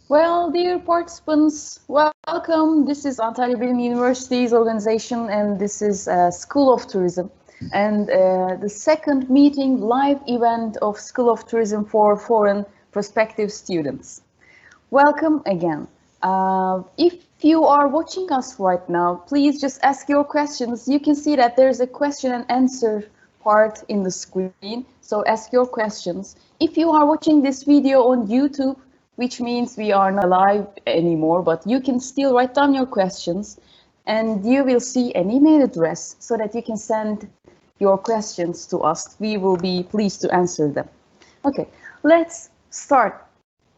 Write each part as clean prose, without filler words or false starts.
Well, dear participants, welcome. This is Antalya Bilim University's organization, and this is School of Tourism, and the second meeting live event of School of Tourism for foreign prospective students. Welcome again. If you are watching us right now, please just ask your questions. You can see that there's a question and answer part in the screen, so ask your questions. If you are watching this video on YouTube, which means we are not live anymore, but you can still write down your questions and you will see an email address so that you can send your questions to us. We will be pleased to answer them. Okay, let's start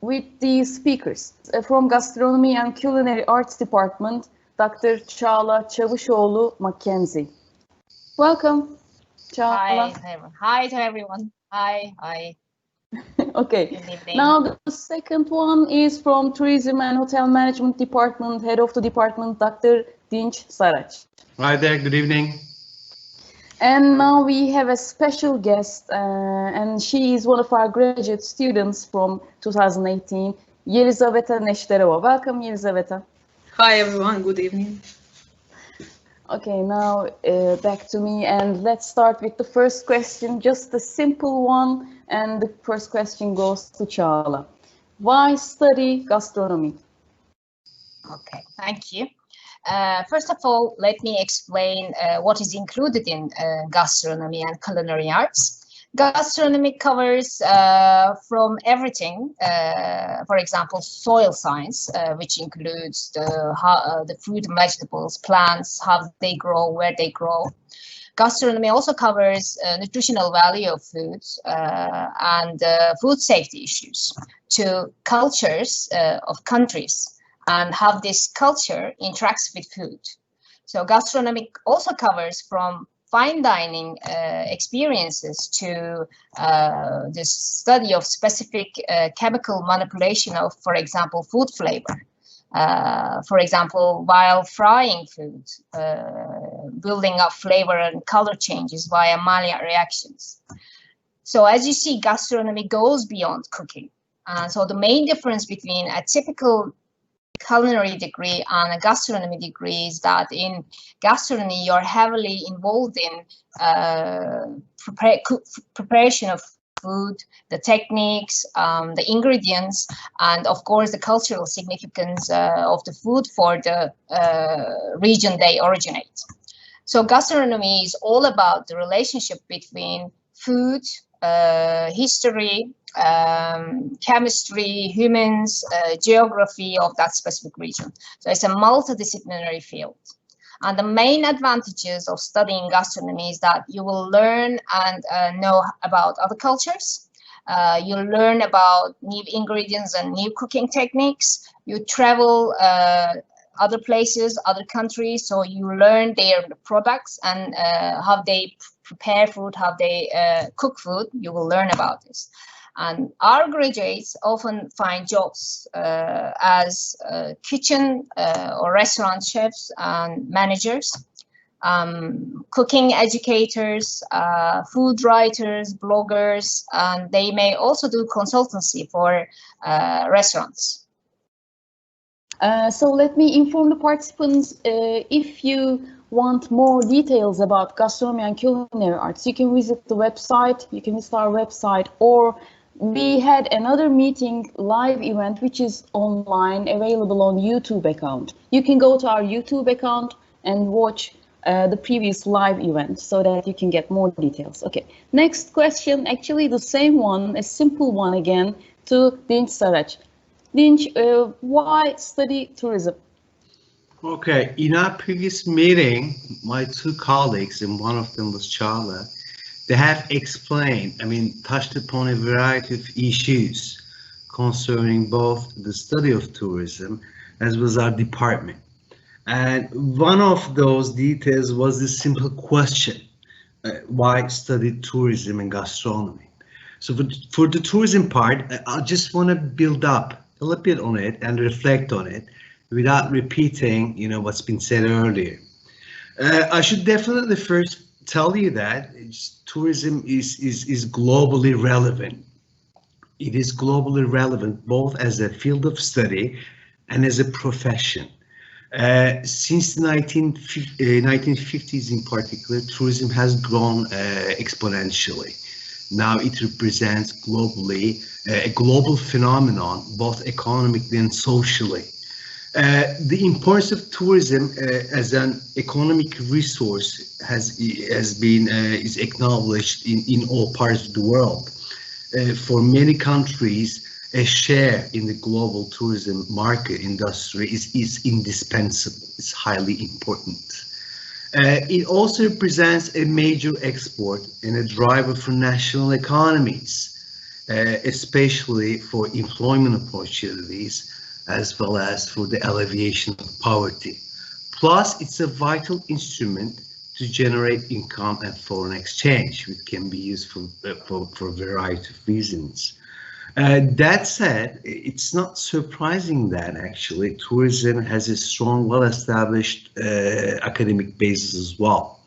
with the speakers. From Gastronomy and Culinary Arts Department, Dr. Çağla Çavuşoğlu Mackenzie. Welcome, Çağla. Hi to everyone. Hi. Okay, now the second one is from Tourism and Hotel Management Department, Head of the Department, Dr. Dinç Saraç. Hi there, good evening. And now we have a special guest, and she is one of our graduate students from 2018, Yelizaveta Neshterova. Welcome, Yelizaveta. Hi everyone, good evening. Okay, now back to me, and let's start with the first question, just a simple one, and the first question goes to Çağla. Why study gastronomy? Okay, thank you. First of all, let me explain what is included in gastronomy and culinary arts. Gastronomy covers from everything, for example, soil science, which includes the fruit and vegetables, plants, how they grow, where they grow. Gastronomy also covers nutritional value of foods and food safety issues to cultures of countries and how this culture interacts with food. So gastronomy also covers from fine dining experiences to the study of specific chemical manipulation of, for example, food flavor. For example, while frying food, building up flavor and color changes via Maillard reactions. So as you see, gastronomy goes beyond cooking. So the main difference between a typical culinary degree and a gastronomy degree is that in gastronomy you're heavily involved in preparation of food, the techniques, the ingredients, and of course the cultural significance of the food for the region they originate. So gastronomy is all about the relationship between food, history, chemistry, humans, geography of that specific region. So it's a multidisciplinary field. And the main advantages of studying gastronomy is that you will learn and know about other cultures. You'll learn about new ingredients and new cooking techniques. You travel other places, other countries, so you learn their products and how they prepare food, how they cook food. You will learn about this. And our graduates often find jobs as kitchen or restaurant chefs and managers, cooking educators, food writers, bloggers, and they may also do consultancy for restaurants. So let me inform the participants, if you want more details about gastronomy and culinary arts, you can visit the website, you can visit our website, or we had another meeting live event which is online, available on YouTube account. You can go to our YouTube account and watch the previous live event so that you can get more details. Okay, next question, actually the same one, a simple one again, to Dinç Saraç. Dinç, why study tourism? Okay, in our previous meeting, my two colleagues, and one of them was Çağla, they have explained, touched upon a variety of issues concerning both the study of tourism as well as our department. And one of those details was this simple question, why study tourism and gastronomy? So for the tourism part, I just want to build up a little bit on it and reflect on it without repeating, what's been said earlier. I should definitely first tell you that tourism is globally relevant. It is globally relevant both as a field of study and as a profession. Since the 1950s in particular, tourism has grown exponentially. Now it represents globally a global phenomenon, both economically and socially. The importance of tourism as an economic resource is acknowledged in all parts of the world. For many countries, a share in the global tourism market industry is indispensable. It's highly important. It also represents a major export and a driver for national economies, especially for employment opportunities, as well as for the alleviation of poverty. Plus, it's a vital instrument to generate income and foreign exchange, which can be useful for a variety of reasons. That said, it's not surprising that actually tourism has a strong, well-established academic basis as well.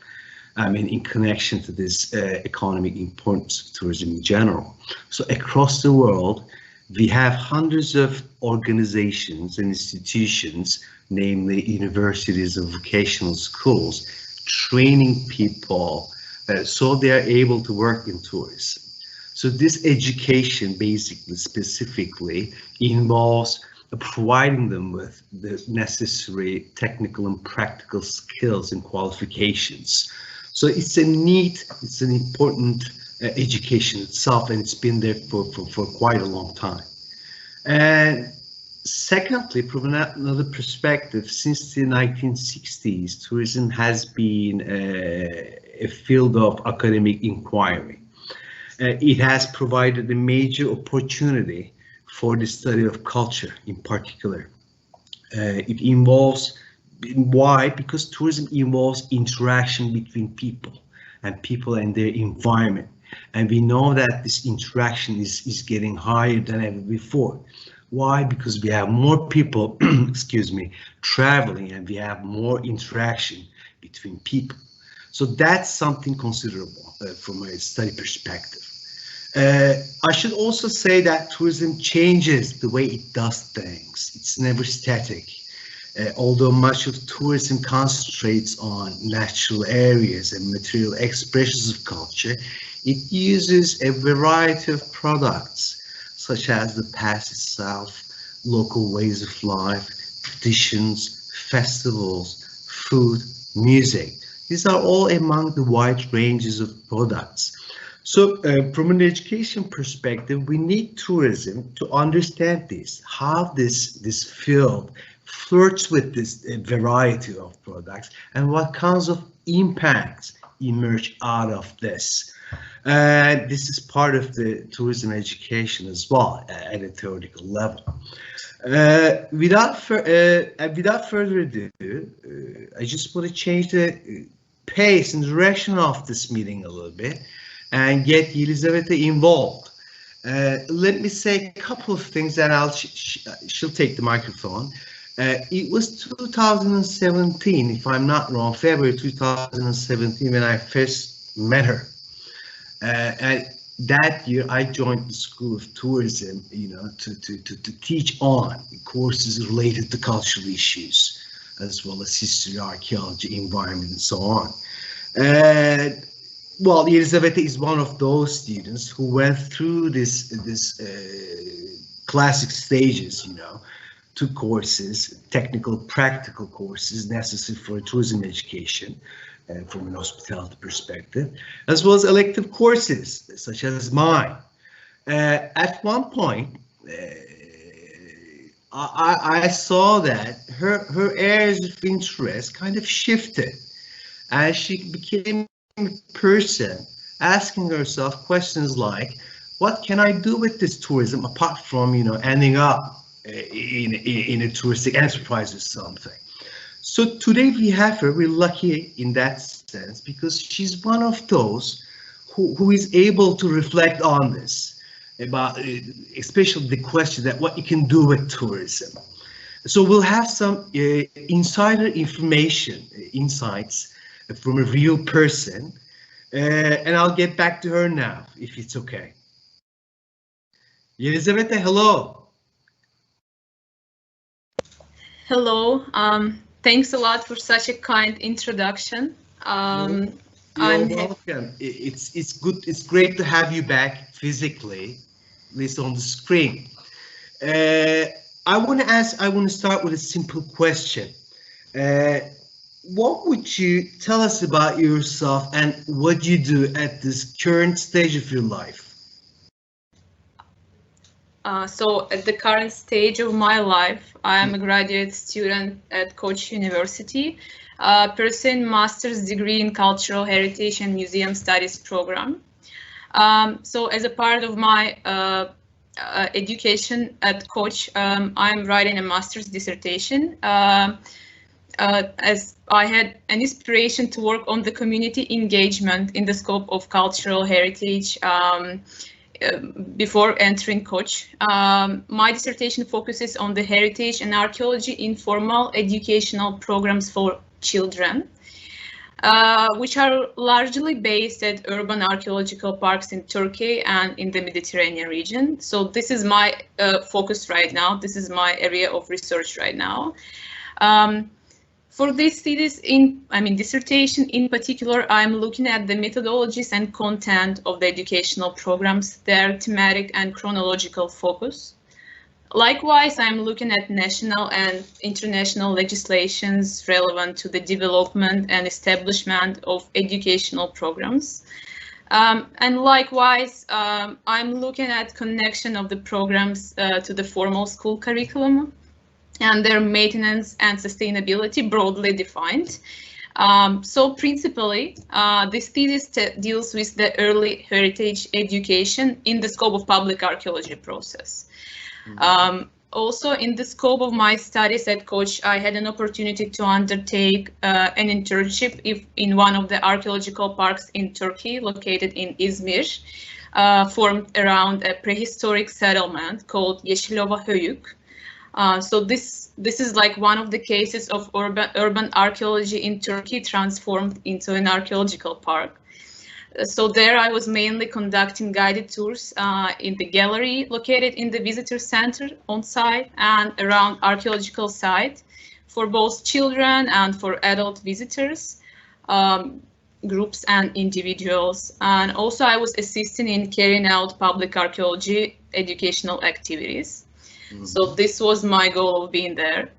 I mean, in connection to this economic importance of tourism in general. So across the world, we have hundreds of organizations and institutions, namely universities and vocational schools, training people so they are able to work in tourism. So this education basically, specifically, involves providing them with the necessary technical and practical skills and qualifications. So it's an important education itself, and it's been there for quite a long time. And secondly, from another perspective, since the 1960s, tourism has been a field of academic inquiry. It has provided a major opportunity for the study of culture in particular. It involves, why? Because tourism involves interaction between people and their environment. And we know that this interaction is getting higher than ever before. Why? Because we have more people, excuse me, traveling, and we have more interaction between people. So that's something considerable from a study perspective. I should also say that tourism changes the way it does things. It's never static. Although much of tourism concentrates on natural areas and material expressions of culture, it uses a variety of products, such as the past itself, local ways of life, traditions, festivals, food, music. These are all among the wide ranges of products. So from an education perspective, we need tourism to understand this, how this field flirts with this variety of products and what kinds of impacts emerge out of this. This is part of the tourism education as well at a theoretical level. Without further ado, I just want to change the pace and direction of this meeting a little bit and get Yelizaveta involved. Let me say a couple of things, and she'll take the microphone. It was 2017, if I'm not wrong, February 2017, when I first met her. And that year, I joined the School of Tourism, to teach on courses related to cultural issues, as well as history, archaeology, environment, and so on. Well, Yelizaveta is one of those students who went through this classic stages, two courses, technical, practical courses necessary for tourism education from an hospitality perspective, as well as elective courses such as mine. At one point, I saw that her areas of interest kind of shifted, as she became a person asking herself questions like, what can I do with this tourism apart from, ending up in a touristic enterprise or something? So today we have her. We're lucky in that sense because she's one of those who is able to reflect on this, about especially the question that what you can do with tourism. So we'll have some insider information, insights from a real person, and I'll get back to her now, if it's okay. Elizabeth, hello. Hello. Thanks a lot for such a kind introduction. You're welcome. It's good. It's great to have you back physically, at least on the screen. I want to start with a simple question. What would you tell us about yourself and what you do at this current stage of your life? So at the current stage of my life, I am a graduate student at Koç University, pursuing master's degree in Cultural Heritage and Museum Studies program. So as a part of my education at Koç, I'm writing a master's dissertation. As I had an inspiration to work on the community engagement in the scope of cultural heritage before entering Koç. My dissertation focuses on the heritage and archaeology informal educational programs for children, which are largely based at urban archaeological parks in Turkey and in the Mediterranean region. So this is my focus right now. This is my area of research right now. For this thesis, dissertation in particular, I'm looking at the methodologies and content of the educational programs, their thematic and chronological focus. Likewise, I'm looking at national and international legislations relevant to the development and establishment of educational programs. And likewise, I'm looking at connection of the programs to the formal school curriculum and their maintenance and sustainability broadly defined. So principally, this thesis deals with the early heritage education in the scope of public archaeology process. Also, in the scope of my studies at Koç, I had an opportunity to undertake an internship in one of the archaeological parks in Turkey, located in Izmir, formed around a prehistoric settlement called Yeşilova Höyük. So this is like one of the cases of urban archaeology in Turkey transformed into an archaeological park. So there I was mainly conducting guided tours in the gallery located in the visitor center on site and around archaeological site for both children and for adult visitors, groups and individuals. And also I was assisting in carrying out public archaeology educational activities. So this was my goal of being there.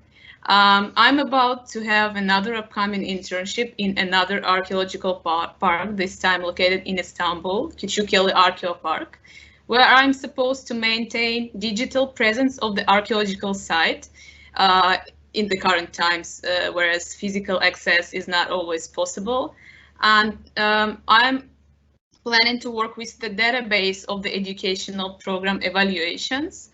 I'm about to have another upcoming internship in another archaeological park, this time located in Istanbul, Küçükyalı Archaeo Park, where I'm supposed to maintain digital presence of the archaeological site in the current times, whereas physical access is not always possible. And I'm planning to work with the database of the educational program evaluations,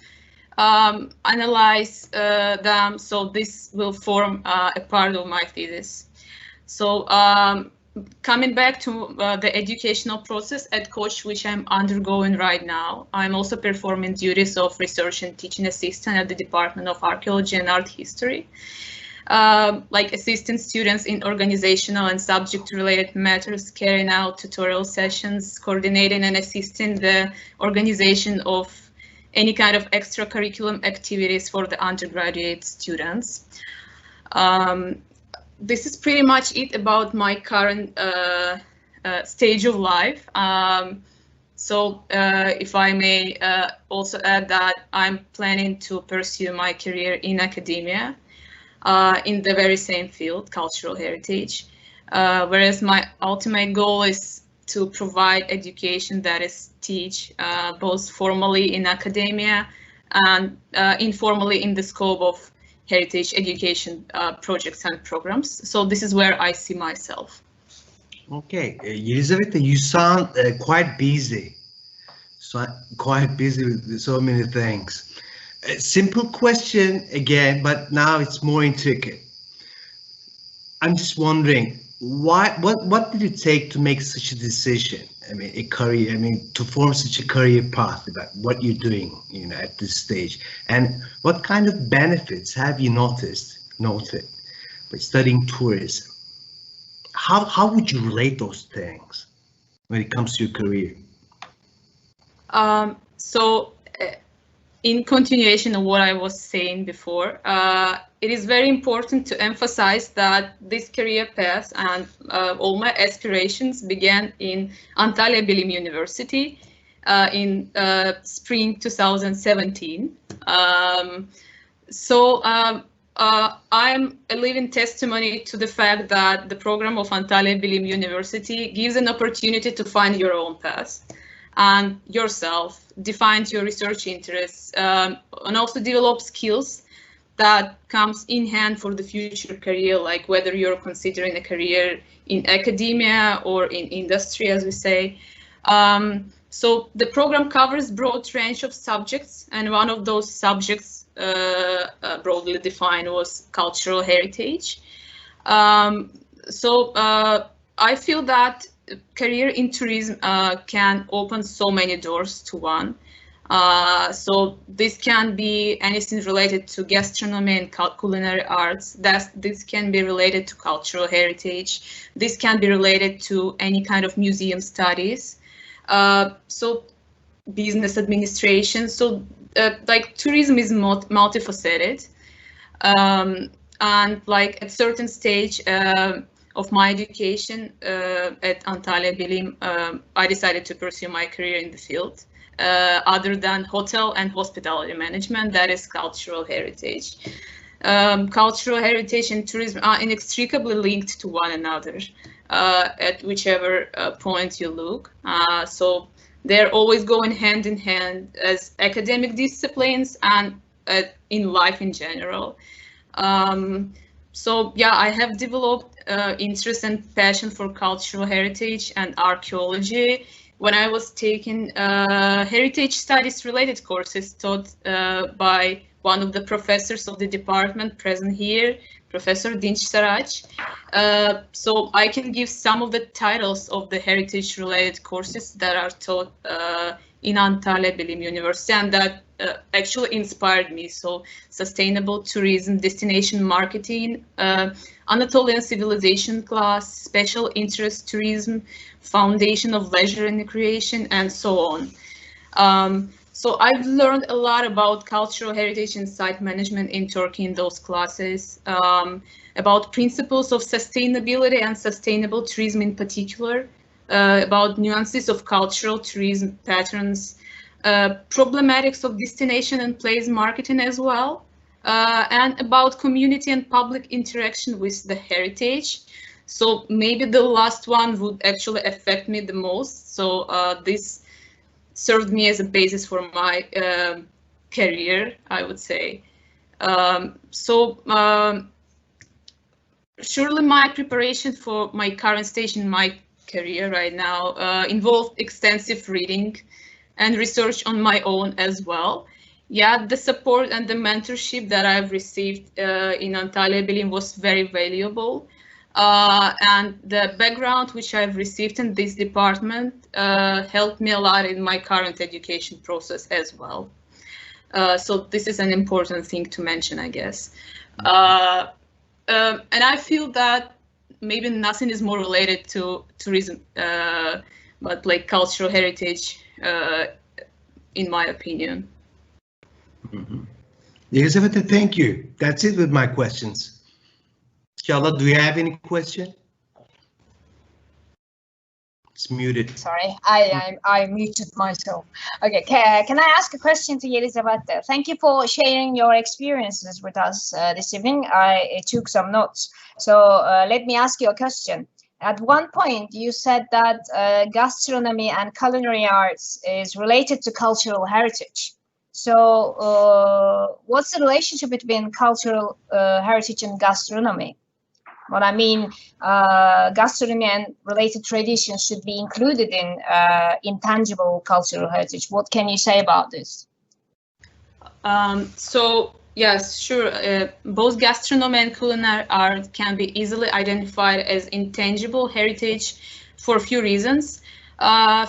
analyze them, so this will form a part of my thesis. So coming back to the educational process at Koç, which I'm undergoing right now, I'm also performing duties of research and teaching assistant at the Department of Archaeology and Art History, like assisting students in organizational and subject-related matters, carrying out tutorial sessions, coordinating and assisting the organization of any kind of extracurriculum activities for the undergraduate students. This is pretty much it about my current stage of life. So if I may also add that I'm planning to pursue my career in academia in the very same field, cultural heritage, whereas my ultimate goal is to provide education that is teach both formally in academia and informally in the scope of heritage education projects and programs. So this is where I see myself. Okay, Elizabeth, you sound quite busy. So quite busy with so many things. A simple question again, but now it's more intricate. I'm just wondering, what did it take to make such a decision? I mean, a career. I mean, to form such a career path about what you're doing, at this stage, and what kind of benefits have you noted by studying tourism? How would you relate those things when it comes to your career? So in continuation of what I was saying before, it is very important to emphasize that this career path and all my aspirations began in Antalya Bilim University in spring 2017. I'm a living testimony to the fact that the program of Antalya Bilim University gives an opportunity to find your own path and yourself, define your research interests, and also develop skills that comes in hand for the future career, like whether you're considering a career in academia or in industry, as we say. So the program covers broad range of subjects, and one of those subjects broadly defined was cultural heritage. I feel that career in tourism can open so many doors to one. So this can be anything related to gastronomy and culinary arts. This can be related to cultural heritage. This can be related to any kind of museum studies. So business administration. So like tourism is multifaceted. And like at certain stage of my education at Antalya Bilim, I decided to pursue my career in the field. Other than hotel and hospitality management, that is cultural heritage. Cultural heritage and tourism are inextricably linked to one another at whichever point you look. So they're always going hand in hand as academic disciplines and in life in general. So yeah, I have developed interest and passion for cultural heritage and archaeology when I was taking heritage studies related courses taught by one of the professors of the department present here, Professor Dinç Saraç. So I can give some of the titles of the heritage related courses that are taught in Antalya Bilim University and that actually inspired me. So sustainable tourism, destination marketing, Anatolian civilization class, special interest tourism, foundation of leisure and recreation, and so on. So I've learned a lot about cultural heritage and site management in Turkey in those classes, about principles of sustainability and sustainable tourism in particular, about nuances of cultural tourism patterns, problematics of destination and place marketing as well, and about community and public interaction with the heritage. So maybe the last one would actually affect me the most. So this served me as a basis for my career, I would say. Surely my preparation for my current stage in my career right now involved extensive reading and research on my own as well. Yeah, the support and the mentorship that I've received in Antalya Bilim was very valuable. And the background which I've received in this department helped me a lot in my current education process as well. So this is an important thing to mention, I guess. And I feel that maybe nothing is more related to tourism, but like cultural heritage, in my opinion. Elizabeth, thank you. That's it with my questions. Shala, do you have any question? It's muted. Sorry, I muted myself. Okay, can I ask a question to Elizabeth? Thank you for sharing your experiences with us this evening. I took some notes. So let me ask you a question. At one point, you said that gastronomy and culinary arts is related to cultural heritage. So what's the relationship between cultural heritage and gastronomy? What I mean, gastronomy and related traditions should be included in intangible cultural heritage. What can you say about this? So yes, sure. Both gastronomy and culinary art can be easily identified as intangible heritage for a few reasons.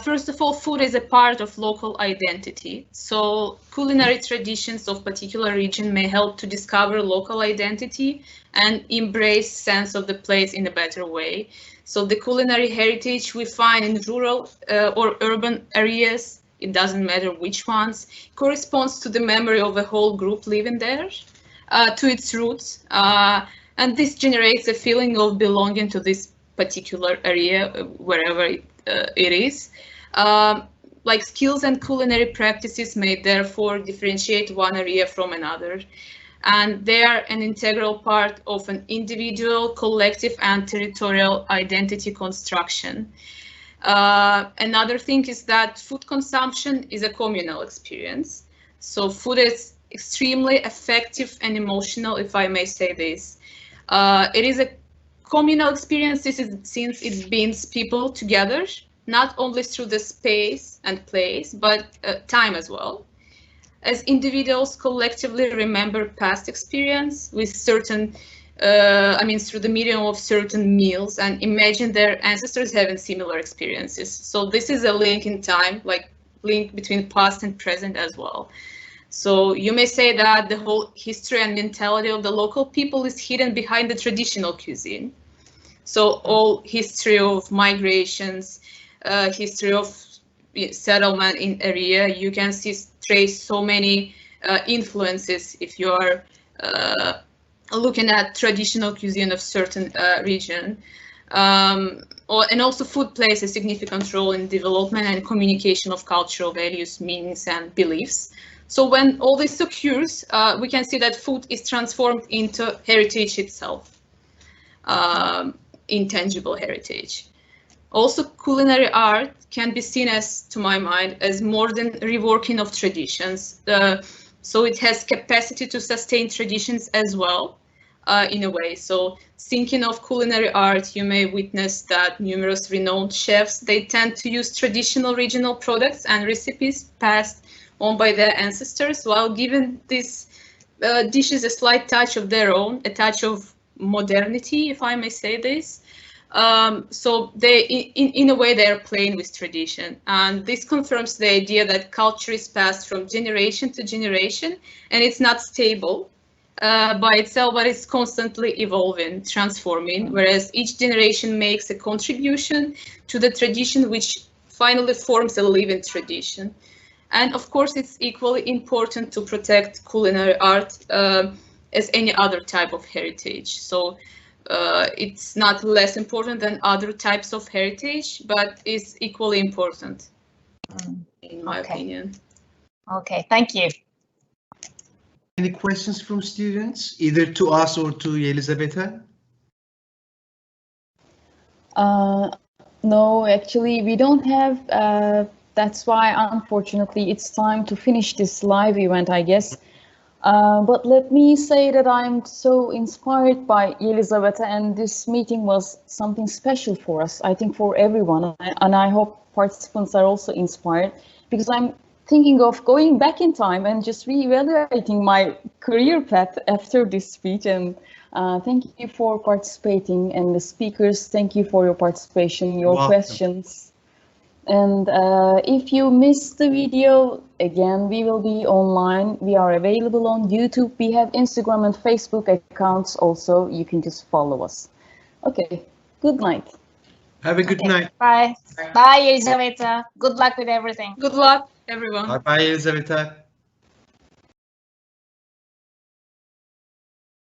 First of all, food is a part of local identity. So culinary traditions of particular region may help to discover local identity and embrace sense of the place in a better way. So the culinary heritage we find in rural or urban areas it doesn't matter which ones, corresponds to the memory of a whole group living there, to its roots, and this generates a feeling of belonging to this particular area, wherever it is. Like skills and culinary practices may therefore differentiate one area from another, and they are an integral part of an individual, collective, and territorial identity construction. Another thing is that food consumption is a communal experience. So food is extremely effective and emotional, if I may say this. It is a communal experience since it binds people together, not only through the space and place, but time as well. As individuals collectively remember past experience with certain, through the medium of certain meals, and imagine their ancestors having similar experiences. So this is a link in time, like link between past and present as well. So you may say that the whole history and mentality of the local people is hidden behind the traditional cuisine. So all history of migrations, history of settlement in area, you can trace so many influences if you are looking at traditional cuisine of certain region. And also food plays a significant role in development and communication of cultural values, meanings, and beliefs. So when all this occurs, we can see that food is transformed into heritage itself, intangible heritage. Also, culinary art can be seen as, to my mind, as more than reworking of traditions. So it has capacity to sustain traditions as well, in a way. So thinking of culinary art, you may witness that numerous renowned chefs, they tend to use traditional regional products and recipes passed on by their ancestors, while giving these dishes a slight touch of their own, a touch of modernity, if I may say this. So they, in a way, they are playing with tradition, and this confirms the idea that culture is passed from generation to generation, and it's not stable by itself, but it's constantly evolving, transforming, whereas each generation makes a contribution to the tradition, which finally forms a living tradition. And of course, it's equally important to protect culinary art as any other type of heritage. So it's not less important than other types of heritage, but is equally important, in my opinion. Okay, thank you. Any questions from students, either to us or to Elizaveta? No, actually, we don't have. That's why, unfortunately, it's time to finish this live event, I guess. But let me say that I'm so inspired by Elizaveta, and this meeting was something special for us, I think for everyone, and I hope participants are also inspired, because I'm thinking of going back in time and just reevaluating my career path after this speech. And thank you for participating, and the speakers, thank you for your participation, your questions. And if you missed the video, again, we will be online. We are available on YouTube. We have Instagram and Facebook accounts also. You can just follow us. Okay, good night. Have a good night. Bye. Bye, Elizaveta. Good luck with everything. Good luck, everyone. Bye, Elizaveta.